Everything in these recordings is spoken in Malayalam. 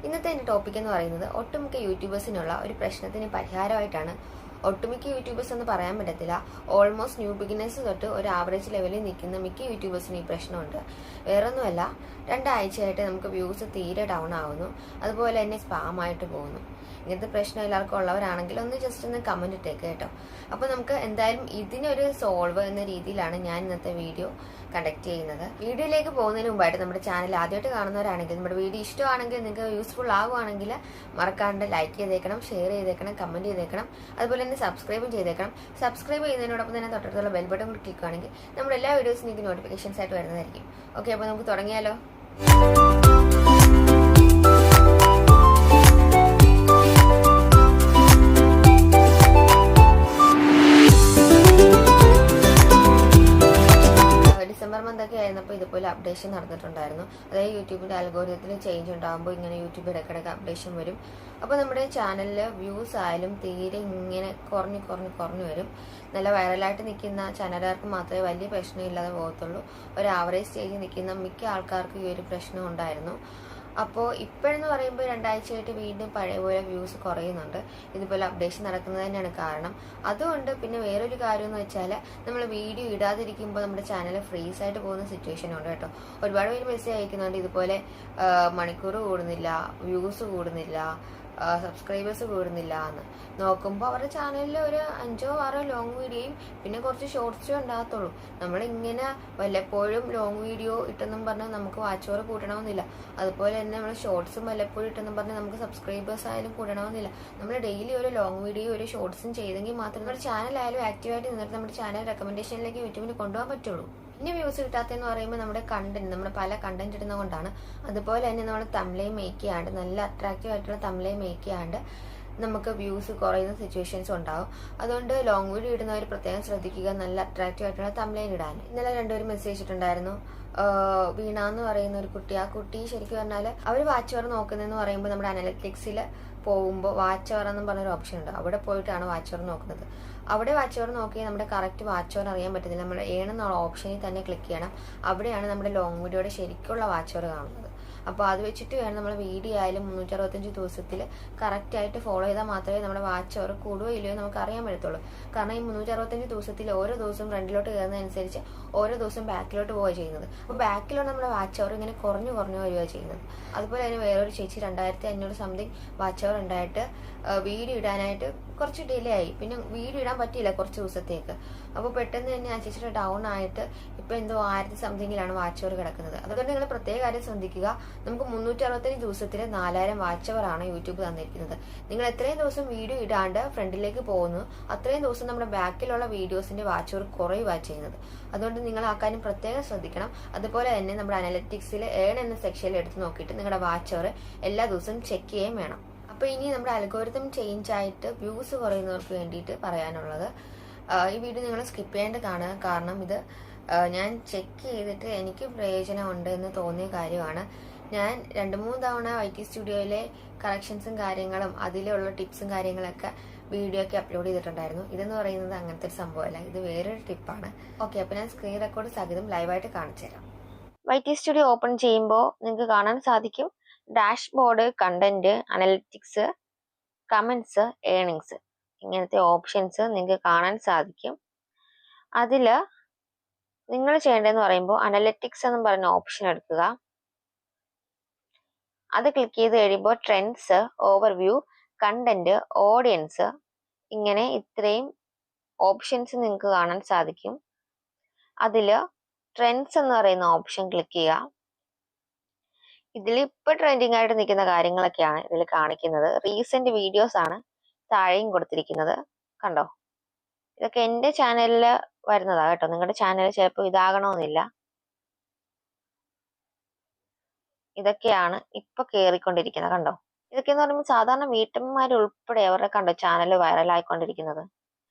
ഇന്നത്തെ എൻ്റെ ടോപ്പിക് എന്ന് പറയുന്നത് ഒട്ടുമിക്ക യൂട്യൂബേഴ്സിനുള്ള ഒരു പ്രശ്നത്തിന് പരിഹാരമായിട്ടാണ്. ഒട്ടുമിക്ക യൂട്യൂബേഴ്സ് എന്ന് പറയാൻ പറ്റത്തില്ല, ഓൾമോസ്റ്റ് ന്യൂ ബിഗിനേഴ്സ് തൊട്ട് ഒരു ആവറേജ് ലെവലിൽ നിൽക്കുന്ന മിക്ക യൂട്യൂബേഴ്സിനും ഈ പ്രശ്നമുണ്ട്. വേറൊന്നുമല്ല, രണ്ടാഴ്ചയായിട്ട് നമുക്ക് വ്യൂസ് തീരെ ഡൗൺ ആവുന്നു, അതുപോലെ തന്നെ സ്പാം ആയിട്ട് പോകുന്നു. ഇങ്ങനത്തെ പ്രശ്നം എല്ലാവർക്കും ഉള്ളവരാണെങ്കിൽ ഒന്ന് ജസ്റ്റ് ഒന്ന് കമന്റ് ഇട്ടേക്ക് കേട്ടോ. അപ്പോൾ നമുക്ക് എന്തായാലും ഇതിനൊരു സോൾവ് എന്ന രീതിയിലാണ് ഞാൻ ഇന്നത്തെ വീഡിയോ കണ്ടക്ട് ചെയ്യുന്നത്. വീഡിയോയിലേക്ക് പോകുന്നതിന് മുമ്പായിട്ട് നമ്മുടെ ചാനൽ ആദ്യമായിട്ട് കാണുന്നവരാണെങ്കിൽ, നമ്മുടെ വീഡിയോ ഇഷ്ടമാണെങ്കിൽ, നിങ്ങൾക്ക് യൂസ്ഫുൾ ആകുവാണെങ്കിൽ മറക്കാണ്ട് ലൈക്ക് ചെയ്തേക്കണം, ഷെയർ ചെയ്തേക്കണം, കമന്റ് ചെയ്തേക്കണം, അതുപോലെ തന്നെ സബ്സ്ക്രൈബും ചെയ്തേക്കണം. സബ്സ്ക്രൈബ് ചെയ്യുന്നതിനോടൊപ്പം തന്നെ തൊട്ടടുത്തുള്ള ബെൽ ബട്ടൺ കൂടി ക്ലിക്ക് ആണെങ്കിൽ നമ്മുടെ എല്ലാ വീഡിയോസും നിങ്ങൾക്ക് നോട്ടിഫിക്കേഷൻസ് ആയിട്ട് വരുന്നതായിരിക്കും. ഓക്കെ, അപ്പോൾ നമുക്ക് തുടങ്ങിയാലോ. ഡിസംബർ മന്തൊക്കെ ആയിരുന്നപ്പോൾ ഇതുപോലെ അപ്ഡേഷൻ നടന്നിട്ടുണ്ടായിരുന്നു. അതായത് യൂട്യൂബിൻ്റെ അൽഗോരിതത്തിൽ ചേഞ്ച് ഉണ്ടാകുമ്പോൾ ഇങ്ങനെ യൂട്യൂബ് ഇടയ്ക്കിടയ്ക്ക് അപ്ഡേഷൻ വരും. അപ്പോൾ നമ്മുടെ ചാനലിൽ വ്യൂസ് ആയാലും തീരെ ഇങ്ങനെ കുറഞ്ഞു വരും. നല്ല വൈറലായിട്ട് നിൽക്കുന്ന ചാനലുകാർക്ക് മാത്രമേ വലിയ പ്രശ്നമില്ലാതെ പോകത്തുള്ളൂ. ഒരു ആവറേജ് സ്റ്റേജിൽ നിൽക്കുന്ന മിക്ക ആൾക്കാർക്കും ഈ ഒരു പ്രശ്നം ഉണ്ടായിരുന്നു. അപ്പോൾ ഇപ്പോഴെന്ന് പറയുമ്പോൾ രണ്ടാഴ്ചയായിട്ട് വീണ്ടും പഴയ പോലെ വ്യൂസ് കുറയുന്നുണ്ട്. ഇതുപോലെ അപ്ഡേഷൻ നടക്കുന്നത് തന്നെയാണ് കാരണം. അതുകൊണ്ട് പിന്നെ വേറൊരു കാര്യം എന്ന് വെച്ചാൽ, നമ്മൾ വീഡിയോ ഇടാതിരിക്കുമ്പോൾ നമ്മുടെ ചാനൽ ഫ്രീസ് ആയിട്ട് പോകുന്ന സിറ്റുവേഷൻ ഉണ്ട് കേട്ടോ. ഒരുപാട് പേര് മെസ്സേജ് അയക്കുന്നുണ്ട്, ഇതുപോലെ മണിക്കൂർ കൂടുന്നില്ല, വ്യൂസ് കൂടുന്നില്ല, സബ്സ്ക്രൈബേഴ്സ് കൂടുന്നില്ല എന്ന്. നോക്കുമ്പോൾ അവരുടെ ചാനലിൽ ഒരു 5-6 ലോങ് വീഡിയോയും പിന്നെ കുറച്ച് ഷോർട്സും ഉണ്ടാകത്തുള്ളൂ. നമ്മളിങ്ങനെ വല്ലപ്പോഴും ലോങ് വീഡിയോ ഇട്ടെന്നും പറഞ്ഞാൽ നമുക്ക് വാച്ച് അവർ കൂട്ടണമെന്നില്ല. അതുപോലെ തന്നെ നമ്മൾ ഷോർട്സും വല്ലപ്പോഴും ഇട്ടെന്നും പറഞ്ഞാൽ നമുക്ക് സബ്സ്ക്രൈബേഴ്സ് ആയാലും കൂടണമെന്നില്ല. നമ്മൾ ഡെയിലി ഒരു ലോങ് വീഡിയോ ഒരു ഷോർട്സും ചെയ്തെങ്കിൽ മാത്രമേ നമ്മുടെ ചാനലായാലും ആക്റ്റീവായിട്ട് നിന്നിട്ട് നമ്മുടെ ചാനൽ റെക്കമെൻഡേഷനിലേക്ക് യൂട്യൂബിന് കൊണ്ടുപോകാൻ പറ്റുള്ളൂ. പിന്നെ വ്യൂസ് കിട്ടാത്തതെന്ന് പറയുമ്പോൾ നമ്മുടെ കണ്ടന്റ്, നമ്മുടെ പല കണ്ടന്റ് ഇടുന്നതുകൊണ്ടാണ്. അതുപോലെ തന്നെ നമ്മൾ തംബ്നെയിൽ മേക്ക് ചെയ്യാണ്ട്, നല്ല അട്രാക്റ്റീവ് ആയിട്ടുള്ള തംബ്നെയിൽ മേക്ക് ചെയ്യാണ്ട് നമുക്ക് വ്യൂസ് കുറയുന്ന സിറ്റുവേഷൻസ് ഉണ്ടാവും. അതുകൊണ്ട് ലോങ് വീഡിയോ ഇടുന്നവർ പ്രത്യേകം ശ്രദ്ധിക്കുക, നല്ല അട്രാക്റ്റീവ് ആയിട്ടുള്ള തംബ്നെയിൽ ഇടാൻ. ഇന്നലെ രണ്ടുപേരും മെസ്സേജ് ഇട്ടിട്ടുണ്ടായിരുന്നു. വീണ എന്ന് പറയുന്ന ഒരു കുട്ടി, ആ കുട്ടി ശരിക്കും പറഞ്ഞാൽ അവർ വാച്ച് അവർ നോക്കുന്നതെന്ന് പറയുമ്പോൾ നമ്മുടെ അനലറ്റിക്സിൽ പോകുമ്പോൾ വാച്ച് അവർ എന്നും പറഞ്ഞൊരു ഓപ്ഷൻ ഉണ്ട്. അവിടെ പോയിട്ടാണ് വാച്ച് അവർ നോക്കുന്നത്. അവിടെ വാച്ച് അവർ നോക്കിയാൽ നമ്മുടെ കറക്റ്റ് വാച്ച് അവർ അറിയാൻ പറ്റത്തില്ല. നമ്മൾ ഏണെന്നുള്ള ഓപ്ഷനിൽ തന്നെ ക്ലിക്ക് ചെയ്യണം. അവിടെയാണ് നമ്മുടെ ലോങ് വീഡിയോയുടെ ശരിക്കുള്ള വാച്ച് അവർ കാണുന്നത്. അപ്പോൾ അത് വെച്ചിട്ട് വേണം നമ്മൾ വീഡിയോ ആയാലും 365 ദിവസത്തിൽ കറക്റ്റായിട്ട് ഫോളോ ചെയ്താൽ മാത്രമേ നമ്മുടെ വാച്ച് അവർ കൂടുകയോ ഇല്ലയോ നമുക്ക് അറിയാൻ പറ്റത്തുള്ളൂ. കാരണം ഈ 365 ദിവസത്തിൽ ഓരോ ദിവസവും ഫ്രണ്ടിലോട്ട് കയറുന്നതനുസരിച്ച് ഓരോ ദിവസം ബാക്കിലോട്ട് പോവുക ചെയ്യുന്നത്. അപ്പോൾ ബാക്കിലോട്ട് നമ്മുടെ വാച്ച് അവർ ഇങ്ങനെ കുറഞ്ഞു വരികയാണ് ചെയ്യുന്നത്. അതുപോലെ തന്നെ വേറൊരു ചേച്ചി 2500 സംതിങ് വാച്ച് അവർ ഉണ്ടായിട്ട് വീഡിയോ ഇടാനായിട്ട് കുറച്ച് ഡിലേ ആയി. പിന്നെ വീഡിയോ ഇടാൻ പറ്റിയില്ല കുറച്ച് ദിവസത്തേക്ക്. അപ്പോൾ പെട്ടെന്ന് തന്നെ ആ ചേച്ചിയുടെ ഡൗൺ ആയിട്ട് ഇപ്പോൾ എന്തോ 1000 സംതിങ്ങിലാണ് വാച്ച് അവർ കിടക്കുന്നത്. അതുകൊണ്ട് നിങ്ങൾ പ്രത്യേക കാര്യം ശ്രദ്ധിക്കുക. നമുക്ക് 365 ദിവസത്തിൽ 4000 വാച്ച് അവർ ആണ് യൂട്യൂബ് തന്നിരിക്കുന്നത്. നിങ്ങൾ എത്രയും ദിവസം വീഡിയോ ഇടാണ്ട് ഫ്രണ്ടിലേക്ക് പോകുന്നു, അത്രയും ദിവസം നമ്മുടെ ബാക്കിലുള്ള വീഡിയോസിന്റെ വാച്ച് അവർ കുറയുക ചെയ്യുന്നത്. അതുകൊണ്ട് നിങ്ങൾ ആ കാര്യം പ്രത്യേകം ശ്രദ്ധിക്കണം. അതുപോലെ തന്നെ നമ്മുടെ അനലറ്റിക്സിൽ ഏൺ എന്ന സെക്ഷനിൽ എടുത്ത് നോക്കിയിട്ട് നിങ്ങളുടെ വാച്ച് അവർ എല്ലാ ദിവസവും ചെക്ക് ചെയ്യുകയും വേണം. അപ്പോൾ ഇനി നമ്മുടെ അൽഗോരിതം ചേഞ്ച് ആയിട്ട് വ്യൂസ് കുറയുന്നവർക്ക് വേണ്ടിയിട്ട് പറയാനുള്ളത്, ഈ വീഡിയോ നിങ്ങൾ സ്കിപ്പ് ചെയ്യാണ്ട് കാണുക. കാരണം ഇത് ഞാൻ ചെക്ക് ചെയ്തിട്ട് എനിക്ക് പ്രയോജനമുണ്ട് എന്ന് തോന്നിയ കാര്യമാണ്. ഞാൻ 2-3 തവണ YT സ്റ്റുഡിയോയിലെ കറക്ഷൻസും കാര്യങ്ങളും അതിലുള്ള ടിപ്സും കാര്യങ്ങളൊക്കെ വീഡിയോ ഒക്കെ അപ്ലോഡ് ചെയ്തിട്ടുണ്ടായിരുന്നു. ഇതെന്ന് പറയുന്നത് അങ്ങനത്തെ ഒരു സംഭവമല്ല, ഇത് വേറൊരു ടിപ്പാണ്. ഓക്കെ, അപ്പോൾ ഞാൻ സ്ക്രീൻ റെക്കോർഡ് സഹിതം ലൈവായിട്ട് കാണിച്ചു തരാം. YT സ്റ്റുഡിയോ ഓപ്പൺ ചെയ്യുമ്പോൾ നിങ്ങൾക്ക് കാണാൻ സാധിക്കും dashboard, content, analytics, comments, earnings, ഇങ്ങനത്തെ ഓപ്ഷൻസ് നിങ്ങൾക്ക് കാണാൻ സാധിക്കും. അതിൽ നിങ്ങൾ ചെയ്യേണ്ടതെന്ന് പറയുമ്പോൾ അനലിറ്റിക്സ് എന്ന് പറയുന്ന ഓപ്ഷൻ എടുക്കുക. അത് ക്ലിക്ക് ചെയ്ത് കഴിയുമ്പോൾ ട്രെൻഡ്സ്, ഓവർവ്യൂ, കണ്ടന്റ്, ഓഡിയൻസ്, ഇങ്ങനെ ഇത്രയും ഓപ്ഷൻസ് നിങ്ങൾക്ക് കാണാൻ സാധിക്കും. അതിൽ ട്രെൻഡ്സ് എന്ന് പറയുന്ന ഓപ്ഷൻ ക്ലിക്ക് ചെയ്യുക. ഇതിൽ ഇപ്പൊ ട്രെൻഡിങ് ആയിട്ട് നിൽക്കുന്ന കാര്യങ്ങളൊക്കെയാണ് ഇതിൽ കാണിക്കുന്നത്. റീസെന്റ് വീഡിയോസ് ആണ് താഴെയും കൊടുത്തിരിക്കുന്നത്. കണ്ടോ, ഇതൊക്കെ എന്റെ ചാനലിൽ വരുന്നതാ കേട്ടോ. നിങ്ങളുടെ ചാനൽ ചിലപ്പോൾ ഇതാകണമെന്നില്ല. ഇതൊക്കെയാണ് ഇപ്പൊ കയറിക്കൊണ്ടിരിക്കുന്നത്. കണ്ടോ, ഇതൊക്കെ എന്ന് പറയുമ്പോൾ സാധാരണ വീട്ടമ്മമാരുൾപ്പെടെ അവരുടെ കണ്ടോ ചാനൽ വൈറലായിക്കൊണ്ടിരിക്കുന്നത്.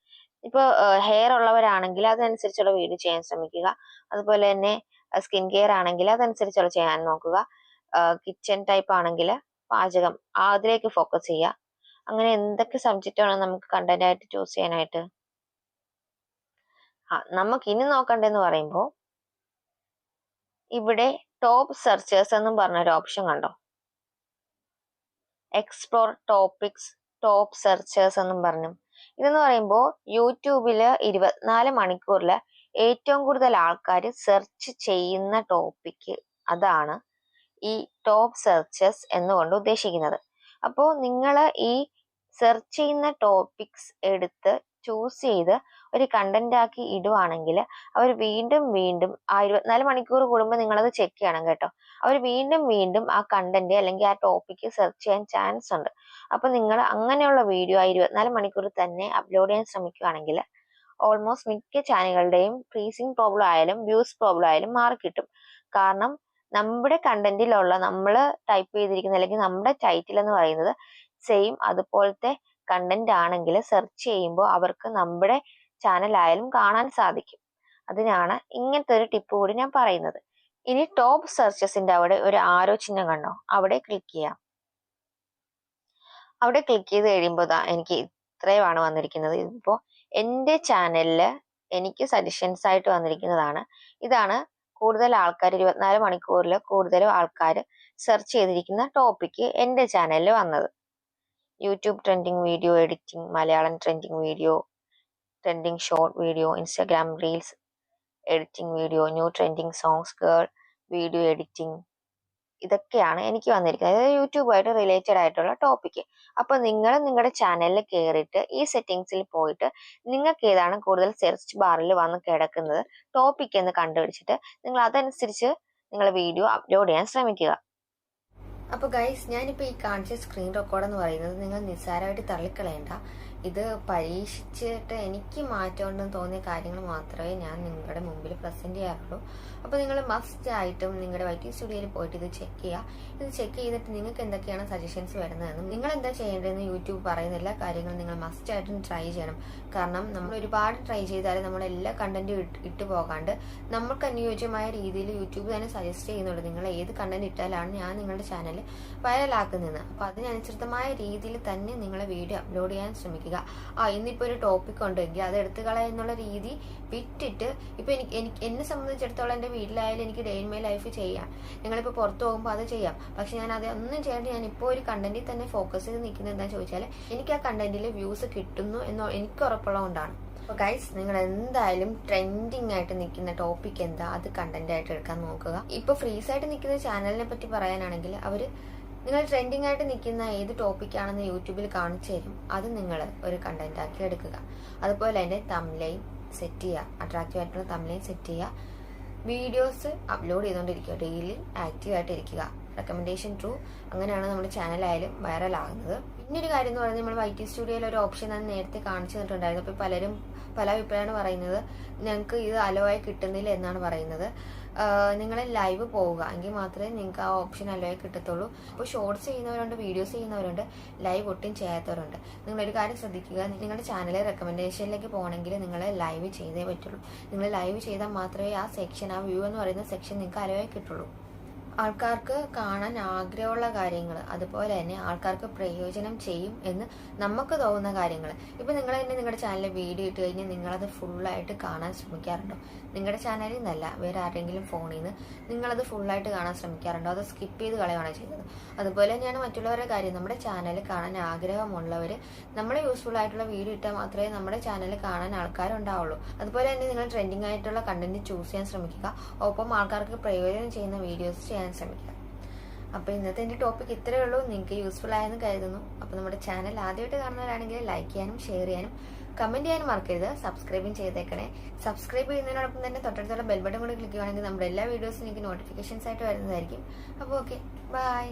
ഇപ്പൊ ഹെയർ ഉള്ളവരാണെങ്കിൽ അതനുസരിച്ചുള്ള വീഡിയോ ചെയ്യാൻ ശ്രമിക്കുക. അതുപോലെ തന്നെ സ്കിൻ കെയർ ആണെങ്കിൽ അതനുസരിച്ചുള്ള ചെയ്യാൻ നോക്കുക. കിച്ചൺ ടൈപ്പ് ആണെങ്കിൽ പാചകം, അതിലേക്ക് ഫോക്കസ് ചെയ്യുക. അങ്ങനെ എന്തൊക്കെ സബ്ജക്റ്റ് ആണ് നമുക്ക് കണ്ടന്റ് ആയിട്ട് ചൂസ് ചെയ്യാനായിട്ട്. നമുക്ക് ഇനി നോക്കണ്ടെന്ന് പറയുമ്പോൾ ഇവിടെ ടോപ്പ് സെർച്ചേഴ്സ് എന്നും പറഞ്ഞൊരു ഓപ്ഷൻ കണ്ടോ. എക്സ്പ്ലോർ ടോപ്പിക്സ്, ടോപ്പ് സെർച്ചേഴ്സ് എന്നും പറഞ്ഞു. ഇതെന്ന് പറയുമ്പോൾ യൂട്യൂബില് 24 മണിക്കൂറിൽ ഏറ്റവും കൂടുതൽ ആൾക്കാർ സെർച്ച് ചെയ്യുന്ന ടോപ്പിക്ക്, അതാണ് ഈ ടോപ്പ് സെർച്ചേഴ്സ് എന്നുകൊണ്ട് ഉദ്ദേശിക്കുന്നത്. അപ്പോൾ നിങ്ങൾ ഈ സെർച്ച് ചെയ്യുന്ന ടോപ്പിക്സ് എടുത്ത് ചൂസ് ചെയ്ത് ഒരു കണ്ടന്റ് ആക്കി ഇടുവാണെങ്കിൽ അവർ വീണ്ടും വീണ്ടും ആ 24 മണിക്കൂർ കൂടുമ്പോൾ നിങ്ങളത് ചെക്ക് ചെയ്യണം കേട്ടോ. അവർ വീണ്ടും വീണ്ടും ആ കണ്ടന്റ് അല്ലെങ്കിൽ ആ ടോപ്പിക്ക് സെർച്ച് ചെയ്യാൻ ചാൻസ് ഉണ്ട്. അപ്പൊ നിങ്ങൾ അങ്ങനെയുള്ള വീഡിയോ ആ 24 മണിക്കൂർ തന്നെ അപ്ലോഡ് ചെയ്യാൻ ശ്രമിക്കുകയാണെങ്കിൽ ഓൾമോസ്റ്റ് മിക്ക ചാനലുകളുടെയും ഫ്രീസിങ് പ്രോബ്ലം ആയാലും വ്യൂസ് പ്രോബ്ലം ആയാലും മാറിക്കിട്ടും. കാരണം നമ്മുടെ കണ്ടന്റിലുള്ള നമ്മൾ ടൈപ്പ് ചെയ്തിരിക്കുന്ന അല്ലെങ്കിൽ നമ്മുടെ ടൈറ്റിൽ എന്ന് പറയുന്നത് സെയിം അതുപോലത്തെ കണ്ടന്റ് ആണെങ്കിൽ സെർച്ച് ചെയ്യുമ്പോൾ അവർക്ക് നമ്മുടെ ചാനൽ ആയാലും കാണാൻ സാധിക്കും. അതിനാണ് ഇങ്ങനത്തെ ഒരു ടിപ്പ് കൂടി ഞാൻ പറയുന്നത്. ഇനി ടോപ്പ് സെർച്ചസിന്റെ അവിടെ ഒരു ആരോ ചിഹ്നം കണ്ടോ, അവിടെ ക്ലിക്ക് ചെയ്യാം. അവിടെ ക്ലിക്ക് ചെയ്ത് കഴിയുമ്പോൾ എനിക്ക് ഇത്രയുമാണ് വന്നിരിക്കുന്നത്. ഇതിപ്പോ എൻ്റെ ചാനലില് എനിക്ക് സജഷൻസ് ആയിട്ട് വന്നിരിക്കുന്നതാണ്. ഇതാണ് കൂടുതൽ ആൾക്കാർ 24 മണിക്കൂറിൽ കൂടുതലും ആൾക്കാർ സെർച്ച് ചെയ്തിരിക്കുന്ന ടോപ്പിക്ക് എൻ്റെ ചാനലിൽ വന്നത്. YouTube trending video editing, Malayalam trending video, trending short video, Instagram reels editing video, new trending songs, girl video editing, ഇതൊക്കെയാണ് എനിക്ക് വന്നിരിക്കുന്നത്. അതായത് യൂട്യൂബായിട്ട് റിലേറ്റഡ് ആയിട്ടുള്ള ടോപ്പിക്ക്. അപ്പൊ നിങ്ങൾ നിങ്ങളുടെ ചാനലിൽ കയറിയിട്ട് ഈ സെറ്റിങ്സിൽ പോയിട്ട് നിങ്ങൾക്ക് ഏതാണ് കൂടുതൽ സെർച്ച് ബാറിൽ വന്ന് കിടക്കുന്നത് ടോപ്പിക് എന്ന് കണ്ടുപിടിച്ചിട്ട് നിങ്ങൾ അതനുസരിച്ച് നിങ്ങൾ വീഡിയോ അപ്ലോഡ് ചെയ്യാൻ ശ്രമിക്കുക. അപ്പോൾ ഗൈസ്, ഞാനിപ്പോൾ ഈ കാണിച്ച സ്ക്രീൻ റെക്കോർഡ് എന്ന് പറയുന്നത് നിങ്ങൾ നിസ്സാരമായിട്ട് തള്ളിക്കളയണ്ട. ഇത് പരീക്ഷിച്ചിട്ട് എനിക്ക് മാറ്റമുണ്ടെന്ന് തോന്നിയ കാര്യങ്ങൾ മാത്രമേ ഞാൻ നിങ്ങളുടെ മുമ്പിൽ പ്രസന്റ് ചെയ്യാറുള്ളൂ. അപ്പോൾ നിങ്ങൾ മസ്റ്റ് ആയിട്ടും നിങ്ങളുടെ YT സ്റ്റുഡിയോയിൽ പോയിട്ട് ഇത് ചെക്ക് ചെയ്യുക. ഇത് ചെക്ക് ചെയ്തിട്ട് നിങ്ങൾക്ക് എന്തൊക്കെയാണ് സജഷൻസ് വരുന്നതെന്നും നിങ്ങൾ എന്താ ചെയ്യേണ്ടതെന്ന് യൂട്യൂബ് പറയുന്ന എല്ലാ കാര്യങ്ങളും നിങ്ങൾ മസ്റ്റ് ആയിട്ടും ട്രൈ ചെയ്യണം. കാരണം നമ്മൾ ഒരുപാട് ട്രൈ ചെയ്താലും നമ്മൾ എല്ലാ കണ്ടന്റും ഇട്ട് പോകാണ്ട് നമുക്ക് അനുയോജ്യമായ രീതിയിൽ യൂട്യൂബ് തന്നെ സജസ്റ്റ് ചെയ്യുന്നുള്ളൂ. നിങ്ങൾ ഏത് കണ്ടന്റ് ഇട്ടാലാണ് ഞാൻ നിങ്ങളുടെ ചാനൽ വൈറലാക്കുന്നത്. അപ്പോൾ അതിനനുസൃതമായ രീതിയിൽ തന്നെ നിങ്ങളെ വീഡിയോ അപ്ലോഡ് ചെയ്യാൻ ശ്രമിക്കുക. ഇന്നിപ്പോ ഒരു ടോപ്പിക് ഉണ്ടെങ്കിൽ അത് എടുത്തു കളയുന്നുള്ള രീതി വിട്ടിട്ട്, ഇപ്പൊ എന്നെ സംബന്ധിച്ചിടത്തോളം എന്റെ വീട്ടിലായാലും എനിക്ക് ഡേ ഇൻ മൈ ലൈഫ് ചെയ്യാം, ഞങ്ങളിപ്പോ പുറത്തു പോകുമ്പോൾ അത് ചെയ്യാം. പക്ഷെ ഞാൻ അത് ഒന്നും ചെയ്യാണ്ട് ഞാൻ ഇപ്പോൾ ഒരു കണ്ടന്റിൽ തന്നെ ഫോക്കസ് ചെയ്ത് നിൽക്കുന്നത് എന്താണെന്ന് ചോദിച്ചാൽ എനിക്ക് ആ കണ്ടന്റിൽ വ്യൂസ് കിട്ടുന്നു എന്ന് എനിക്ക് ഉറപ്പുള്ളതുകൊണ്ടാണ്. അപ്പോൾ ഗൈസ്, നിങ്ങൾ എന്തായാലും ട്രെൻഡിങ് ആയിട്ട് നിൽക്കുന്ന ടോപ്പിക് എന്താ അത് കണ്ടന്റ് ആയിട്ട് എടുക്കാൻ നോക്കുക. ഇപ്പൊ ഫ്രീസ് ആയിട്ട് നിൽക്കുന്ന ചാനലിനെ പറ്റി പറയാനാണെങ്കിൽ നിങ്ങൾ ട്രെൻഡിങ് ആയിട്ട് നിൽക്കുന്ന ഏത് ടോപ്പിക്കാണെന്ന് യൂട്യൂബിൽ കാണിച്ചു തരും. അത് നിങ്ങൾ ഒരു കണ്ടന്റ് ആക്കി എടുക്കുക. അതുപോലെ തന്നെ തംബ്നെയിൽ സെറ്റ് ചെയ്യുക, അട്രാക്റ്റീവ് ആയിട്ടുള്ള തംബ്നെയിൽ സെറ്റ് ചെയ്യുക. വീഡിയോസ് അപ്ലോഡ് ചെയ്തുകൊണ്ടിരിക്കുക, ഡെയിലി ആക്റ്റീവ് ആയിട്ട് ഇരിക്കുക. റെക്കമെൻഡേഷൻ ത്രൂ, അങ്ങനെയാണ് നമ്മുടെ ചാനലായാലും വൈറലാകുന്നത്. പിന്നൊരു കാര്യം എന്ന് പറയുന്നത്, നമ്മൾ YT സ്റ്റുഡിയോയിൽ ഒരു ഓപ്ഷൻ ഞാൻ നേരത്തെ കാണിച്ചു തന്നിട്ടുണ്ടായിരുന്നു. അപ്പോൾ പലരും പല അഭിപ്രായമാണ് പറയുന്നത്, ഞങ്ങൾക്ക് ഇത് അലോയായി കിട്ടുന്നില്ല എന്നാണ് പറയുന്നത്. നിങ്ങൾ ലൈവ് പോവുക എങ്കിൽ മാത്രമേ നിങ്ങൾക്ക് ആ ഓപ്ഷൻ അലോയായി കിട്ടത്തുള്ളൂ. അപ്പോൾ ഷോർട്സ് ചെയ്യുന്നവരുണ്ട്, വീഡിയോസ് ചെയ്യുന്നവരുണ്ട്, ലൈവ് ഒട്ടും ചെയ്യാത്തവരുണ്ട്. നിങ്ങളൊരു കാര്യം ശ്രദ്ധിക്കുക, നിങ്ങളുടെ ചാനൽ റെക്കമെൻഡേഷനിലേക്ക് പോകണമെങ്കിൽ നിങ്ങൾ ലൈവ് ചെയ്തേ പറ്റുള്ളൂ. നിങ്ങൾ ലൈവ് ചെയ്താൽ മാത്രമേ ആ സെക്ഷൻ, ആ വ്യൂ എന്ന് പറയുന്ന സെക്ഷൻ നിങ്ങൾക്ക് അലോയായി കിട്ടുള്ളൂ. ആൾക്കാർക്ക് കാണാൻ ആഗ്രഹമുള്ള കാര്യങ്ങൾ, അതുപോലെ തന്നെ ആൾക്കാർക്ക് പ്രയോജനം ചെയ്യും എന്ന് നമുക്ക് തോന്നുന്ന കാര്യങ്ങൾ. ഇപ്പൊ നിങ്ങൾ തന്നെ നിങ്ങളുടെ ചാനലിൽ വീഡിയോ ഇട്ട് കഴിഞ്ഞാൽ നിങ്ങളത് ഫുള്ളായിട്ട് കാണാൻ ശ്രമിക്കാറുണ്ടോ? നിങ്ങളുടെ ചാനലിൽ നിന്നല്ല, വേറെ ആരെങ്കിലും ഫോണിൽ നിന്ന് നിങ്ങളത് ഫുള്ളായിട്ട് കാണാൻ ശ്രമിക്കാറുണ്ടോ? അത് സ്കിപ്പ് ചെയ്ത് കളയുകയാണ് ചെയ്യുന്നത്. അതുപോലെ തന്നെയാണ് മറ്റുള്ളവരുടെ കാര്യം. നമ്മുടെ ചാനൽ കാണാൻ ആഗ്രഹമുള്ളവർ നമ്മൾ യൂസ്ഫുൾ ആയിട്ടുള്ള വീഡിയോ ഇട്ടാൽ മാത്രമേ നമ്മുടെ ചാനൽ കാണാൻ ആൾക്കാരുണ്ടാവുള്ളൂ. അതുപോലെ തന്നെ നിങ്ങൾ ട്രെൻഡിങ് ആയിട്ടുള്ള കണ്ടന്റ് ചൂസ് ചെയ്യാൻ ശ്രമിക്കുക. ഒപ്പം ആൾക്കാർക്ക് പ്രയോജനം ചെയ്യുന്ന വീഡിയോസ് ചെയ്യാൻ ശ്രമിക്കുക. അപ്പോൾ ഇന്നത്തെ എൻ്റെ ടോപ്പിക് ഇത്രയേ ഉള്ളൂ. നിങ്ങൾക്ക് യൂസ്ഫുൾ ആയെന്ന് കരുതുന്നു. അപ്പോൾ നമ്മുടെ ചാനൽ ആദ്യമായിട്ട് കാണുന്നവരാണെങ്കിൽ ലൈക്ക് ചെയ്യാനും ഷെയർ ചെയ്യാനും കമന്റ് ചെയ്യാനും മറക്കരുത്. സബ്സ്ക്രൈബും ചെയ്തേക്കണേ. സബ്സ്ക്രൈബ് ചെയ്യുന്നതിനോടൊപ്പം തന്നെ തൊട്ടടുത്തുള്ള ബെൽ ബട്ടൺ കൂടി ക്ലിക്ക് ചെയ്യുകയാണെങ്കിൽ നമ്മുടെ എല്ലാ വീഡിയോസും എനിക്ക് നോട്ടിഫിക്കേഷൻസ് ആയിട്ട് വരുന്നതായിരിക്കും. അപ്പോൾ ഓക്കെ, ബൈ.